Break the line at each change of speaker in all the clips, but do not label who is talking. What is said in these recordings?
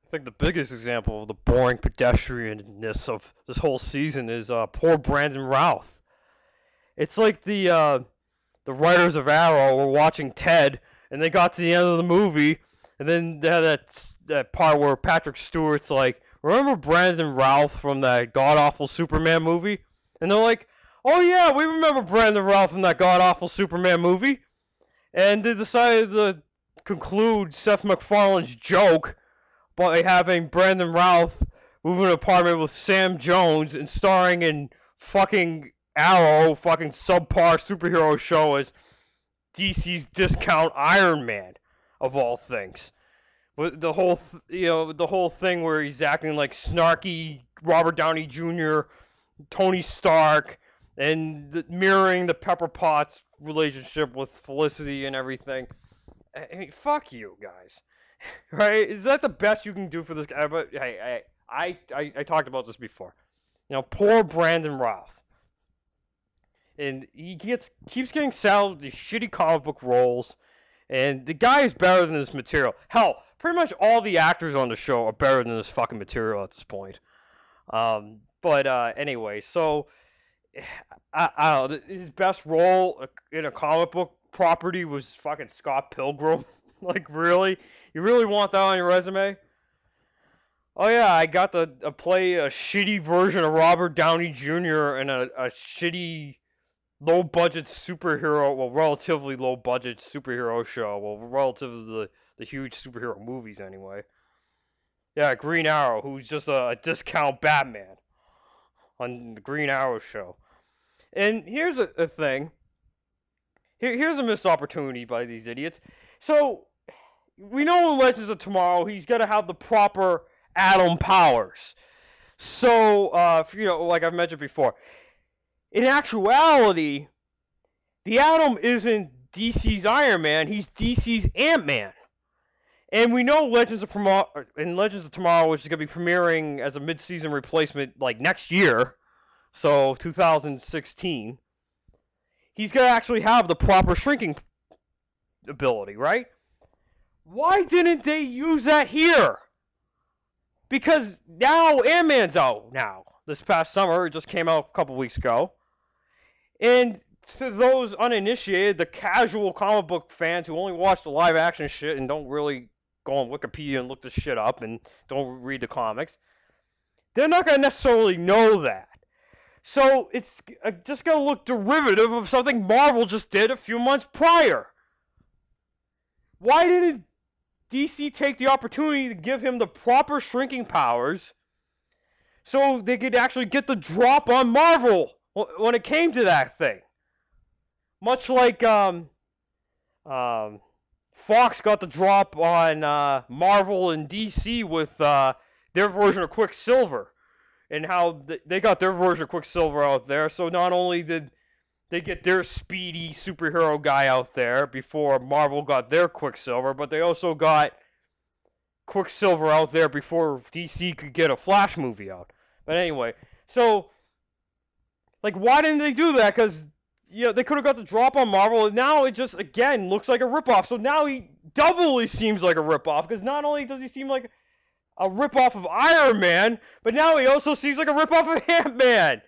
I think the biggest example of the boring pedestrianness of this whole season is poor Brandon Routh. It's like the writers of Arrow were watching Ted, and they got to the end of the movie, and then they had that part where Patrick Stewart's like, "Remember Brandon Routh from that god awful Superman movie?" And they're like, "Oh yeah, we remember Brandon Routh from that god awful Superman movie." And they decided to conclude Seth MacFarlane's joke by having Brandon Routh move in an apartment with Sam Jones and starring in fucking Arrow, fucking subpar superhero show as DC's discount Iron Man, of all things. With the whole, the whole thing where he's acting like snarky Robert Downey Jr., Tony Stark, and mirroring the Pepper Potts relationship with Felicity and everything. I mean, fuck you guys, right? Is that the best you can do for this guy? But hey, I talked about this before. Poor Brandon Routh, and keeps getting saddled with these shitty comic book roles, and the guy is better than his material. Hell, pretty much all the actors on the show are better than this fucking material at this point. But anyway, so I don't know. His best role in a comic book property was fucking Scott Pilgrim. Like, really? You really want that on your resume? Oh yeah, I got to play a shitty version of Robert Downey Jr. in a shitty low budget superhero, well, relatively low budget superhero show. Well, relative to the huge superhero movies anyway. Yeah, Green Arrow, who's just a discount Batman on the Green Arrow show. And here's a thing. Here's a missed opportunity by these idiots. So, we know in Legends of Tomorrow he's got to have the proper Atom powers. So, like I've mentioned before, in actuality, the Atom isn't DC's Iron Man, he's DC's Ant-Man. And we know Legends of Tomorrow, which is going to be premiering as a mid-season replacement like next year, so 2016, he's going to actually have the proper shrinking ability, right? Why didn't they use that here? Because now Ant-Man's out now. This past summer, it just came out a couple weeks ago. And to those uninitiated, the casual comic book fans who only watch the live action shit and don't really go on Wikipedia and look this shit up and don't read the comics, they're not going to necessarily know that. So it's just going to look derivative of something Marvel just did a few months prior. Why didn't DC take the opportunity to give him the proper shrinking powers so they could actually get the drop on Marvel when it came to that thing? Much like Fox got the drop on Marvel and DC with their version of Quicksilver, and how they got their version of Quicksilver out there. So not only did they get their speedy superhero guy out there before Marvel got their Quicksilver, but they also got Quicksilver out there before DC could get a Flash movie out. But anyway, so, like, why didn't they do that? Because, they could have got the drop on Marvel, and now it just, again, looks like a ripoff. So now he doubly seems like a ripoff, because not only does he seem like a ripoff of Iron Man, but now he also seems like a ripoff of Ant-Man.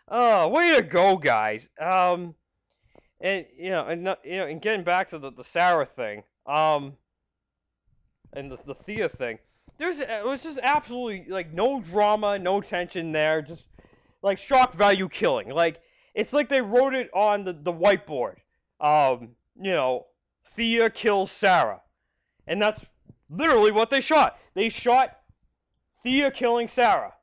Way to go, guys. And getting back to the Sarah thing, and the Thea thing, it was just absolutely, like, no drama, no tension there, just, like, shock value killing. Like, it's like they wrote it on the whiteboard. Thea kills Sarah. And that's literally what they shot. They shot Thea killing Sarah.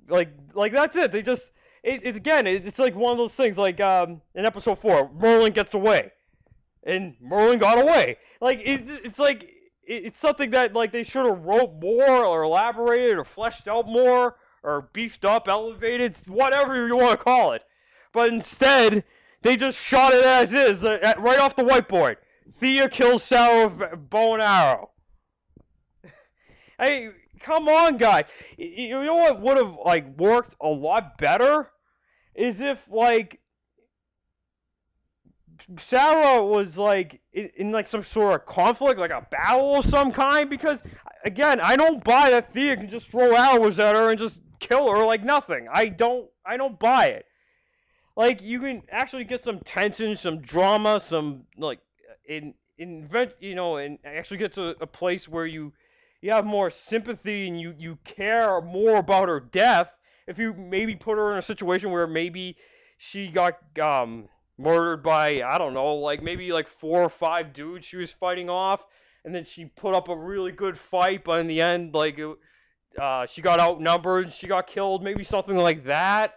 Like that's it. They just, it's like one of those things, like, in episode 4, Merlin gets away. And Merlin got away. Like, it's like, it's something that, like, they should have wrote more, or elaborated, or fleshed out more, or beefed up, elevated, whatever you want to call it. But instead, they just shot it as is, right off the whiteboard. Thea kills Sarah with bow and arrow. Hey, come on, guys. You know what would have, like, worked a lot better? Is if, like, Sarah was like in like some sort of conflict, like a battle of some kind. Because again, I don't buy that Thea can just throw arrows at her and just kill her like nothing. I don't buy it. Like you can actually get some tension, some drama, some like invent, and actually get to a place where you have more sympathy and you care more about her death. If you maybe put her in a situation where maybe she got murdered by, I don't know, like maybe like 4 or 5 dudes she was fighting off, and then she put up a really good fight, but in the end, like she got outnumbered, she got killed, maybe something like that.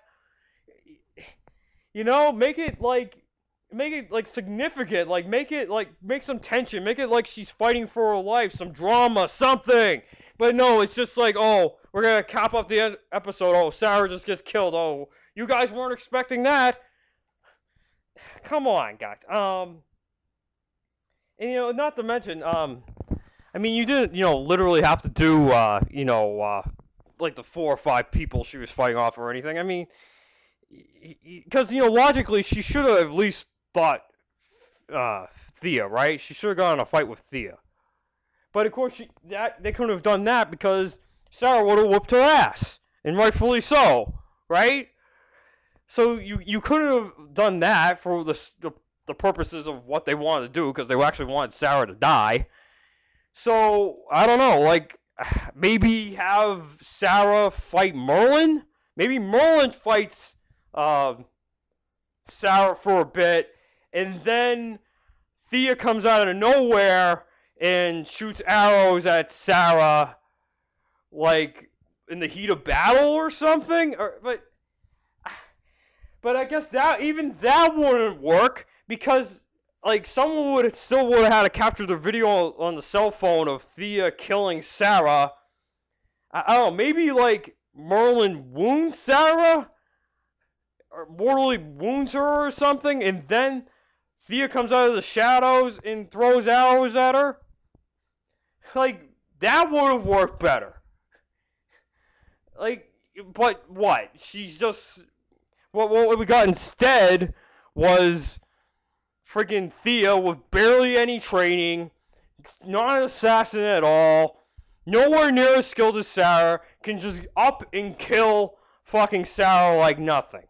Make it like significant, like make some tension, make it like she's fighting for her life, some drama, something. But no, it's just like, oh, we're gonna cap off the episode. Oh, Sarah just gets killed. Oh, you guys weren't expecting that. Come on, guys. And not to mention, I mean, you didn't, literally have to do, like the 4 or 5 people she was fighting off or anything. I mean, because logically she should have at least fought Thea, right? She should have gone in a fight with Thea. But of course, they couldn't have done that because Sarah would have whooped her ass, and rightfully so, right? So you couldn't have done that for the purposes of what they wanted to do, because they actually wanted Sarah to die. So I don't know, like maybe have Sarah fight Merlin. Maybe Merlin fights Sarah for a bit, and then Thea comes out of nowhere and shoots arrows at Sarah, like in the heat of battle or something. But I guess that wouldn't work, because like someone would have had to capture the video on the cell phone of Thea killing Sarah. I don't know, maybe like Merlin wounds Sarah, or mortally wounds her or something, and then Thea comes out of the shadows and throws arrows at her. Like, that would have worked better. Like, but what? She's just... What we got instead was freaking Thea with barely any training, not an assassin at all, nowhere near as skilled as Sarah, can just up and kill fucking Sarah like nothing.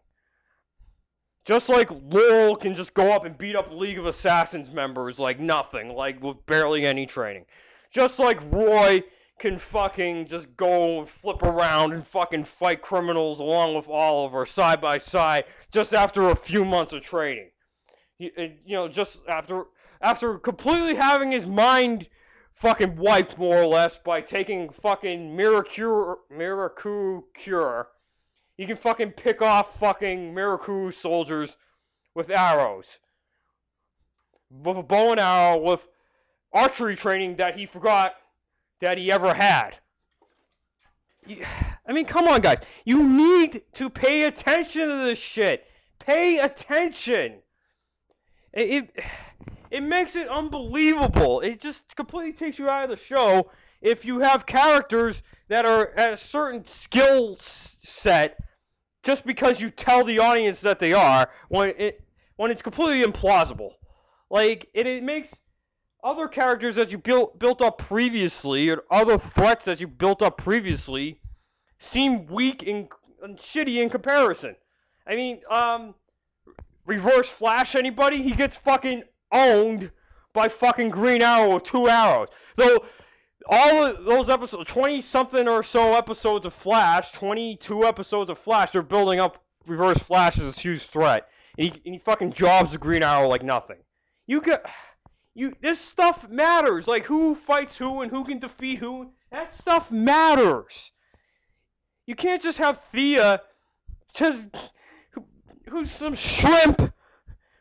Just like Laurel can just go up and beat up League of Assassins members like nothing, like with barely any training. Just like Roy can fucking just go and flip around and fucking fight criminals along with Oliver side by side just after a few months of training. Just after completely having his mind fucking wiped more or less by taking fucking Miracle Cure. He can fucking pick off fucking Miracle soldiers with arrows. With a bow and arrow, with archery training that he forgot that he ever had. I mean, come on, guys. You need to pay attention to this shit. Pay attention. It makes it unbelievable. It just completely takes you out of the show if you have characters that are at a certain skill set just because you tell the audience that they are, when it's completely implausible. Like, it makes other characters that you built up previously, or other threats that you built up previously, seem weak and shitty in comparison. I mean, Reverse Flash, anybody? He gets fucking owned by fucking Green Arrow with 2 arrows. Though all of those episodes, 20-something or so episodes of Flash, 22 episodes of Flash, they're building up Reverse Flash as a huge threat. And he fucking jobs the Green Arrow like nothing. This stuff matters. Like, who fights who and who can defeat who. That stuff matters. You can't just have Thea who's some shrimp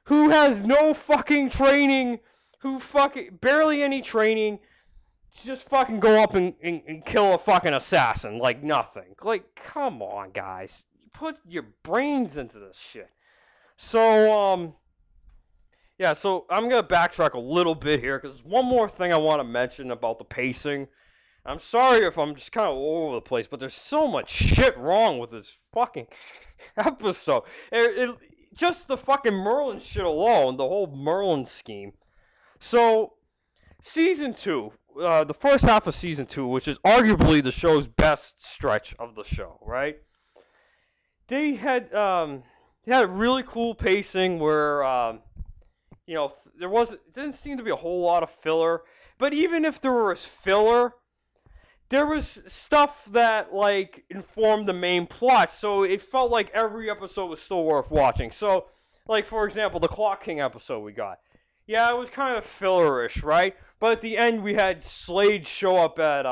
who has no fucking training, who fucking barely any training, just fucking go up and kill a fucking assassin like nothing. Like, come on, guys. Put your brains into this shit. So, yeah, so I'm going to backtrack a little bit here, because there's one more thing I want to mention about the pacing. I'm sorry if I'm just kind of all over the place, but there's so much shit wrong with this fucking episode. just the fucking Merlin shit alone, the whole Merlin scheme. So, season 2, the first half of season 2, which is arguably the show's best stretch of the show, right? They had really cool pacing where it didn't seem to be a whole lot of filler, but even if there was filler, there was stuff that like informed the main plot, so it felt like every episode was still worth watching. So, like for example, the Clock King episode we got. Yeah, it was kind of fillerish, right? But at the end, we had Slade show up at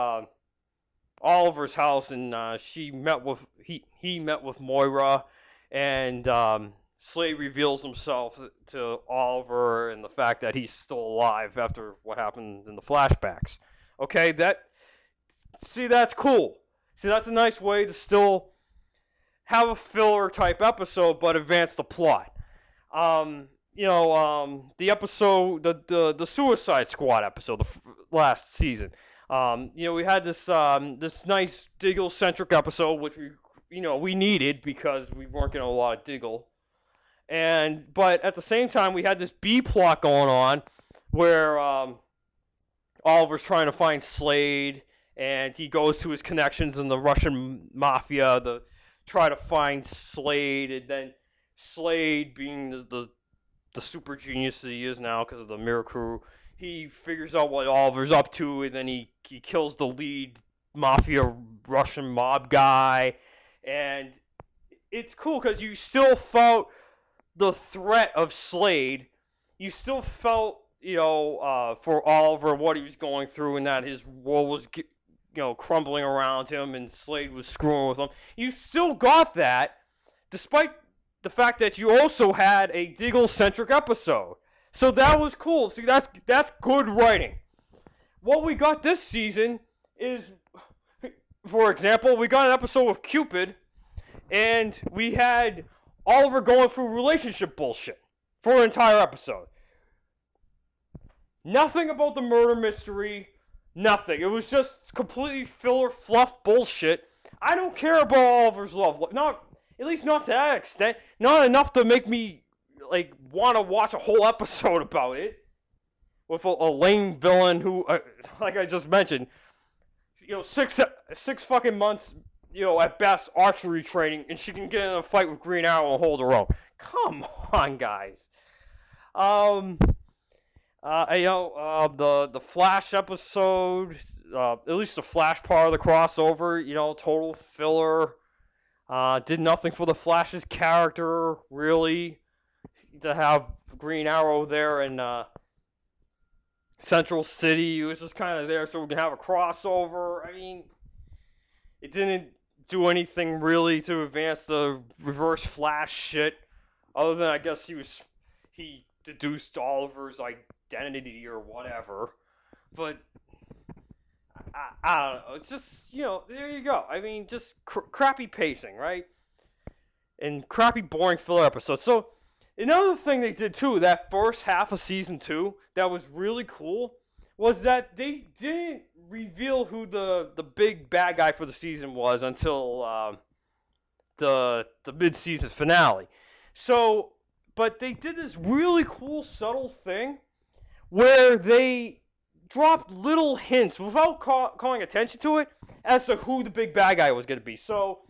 Oliver's house, and he met with Moira, and Slade reveals himself to Oliver and the fact that he's still alive after what happened in the flashbacks. Okay, that's cool. See, that's a nice way to still have a filler type episode, but advance the plot. The episode, the Suicide Squad episode, last season. We had this nice Diggle centric episode, which we needed because we weren't getting a lot of Diggle. But at the same time, we had this B plot going on where Oliver's trying to find Slade, and he goes to his connections in the Russian mafia to try to find Slade, and then Slade, being the super genius that he is now because of the Mirror Crew, he figures out what Oliver's up to, and then he kills the lead mafia Russian mob guy, and it's cool because you still felt the threat of Slade. You still felt, for Oliver, what he was going through, and that his world was, crumbling around him, and Slade was screwing with him. You still got that, despite the fact that you also had a Diggle-centric episode. So that was cool. See, that's good writing. What we got this season is, for example, we got an episode with Cupid, and we had Oliver going through relationship bullshit for an entire episode. Nothing about the murder mystery, nothing. It was just completely filler, fluff bullshit. I don't care about Oliver's love. At least not to that extent. Not enough to make me want to watch a whole episode about it. With a lame villain who, like I just mentioned, 6 fucking months, at best, archery training, and she can get in a fight with Green Arrow and hold her own. Come on, guys. The Flash episode, at least the Flash part of the crossover, total filler. Did nothing for the Flash's character, really, to have Green Arrow there in Central City. It was just kind of there so we can have a crossover. I mean, it didn't do anything really to advance the Reverse Flash shit, other than I guess he deduced Oliver's identity or whatever. But I don't know. It's just, there you go. I mean, just crappy pacing, right? And crappy, boring filler episodes. So, another thing they did too, that first half of season 2, that was really cool, was that they didn't reveal who the big bad guy for the season was until the mid-season finale. So, but they did this really cool, subtle thing where they dropped little hints without calling attention to it as to who the big bad guy was going to be. So,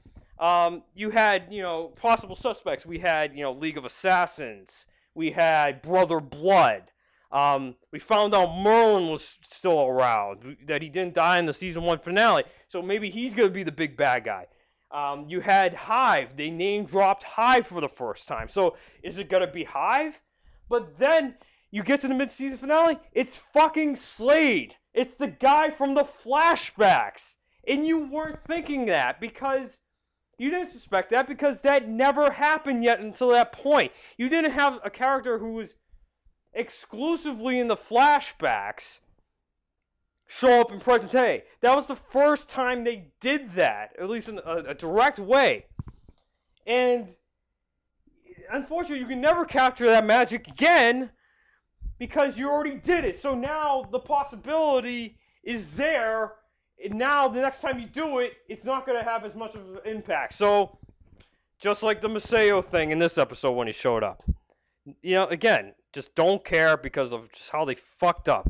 you had, possible suspects. We had, League of Assassins. We had Brother Blood. We found out Merlin was still around, that he didn't die in the season 1 finale. So maybe he's going to be the big bad guy. You had Hive. They name dropped Hive for the first time. So is it going to be Hive? But then you get to the mid-season finale, it's fucking Slade. It's the guy from the flashbacks. And you weren't thinking that because you didn't suspect that because that never happened yet until that point. You didn't have a character who was exclusively in the flashbacks show up in present day. That was the first time they did that, at least in a direct way. And unfortunately, you can never capture that magic again because you already did it. So now the possibility is there, and now the next time you do it, it's not going to have as much of an impact. So Just like the Maseo thing in this episode when he showed up. Again, just don't care because of just how they fucked up.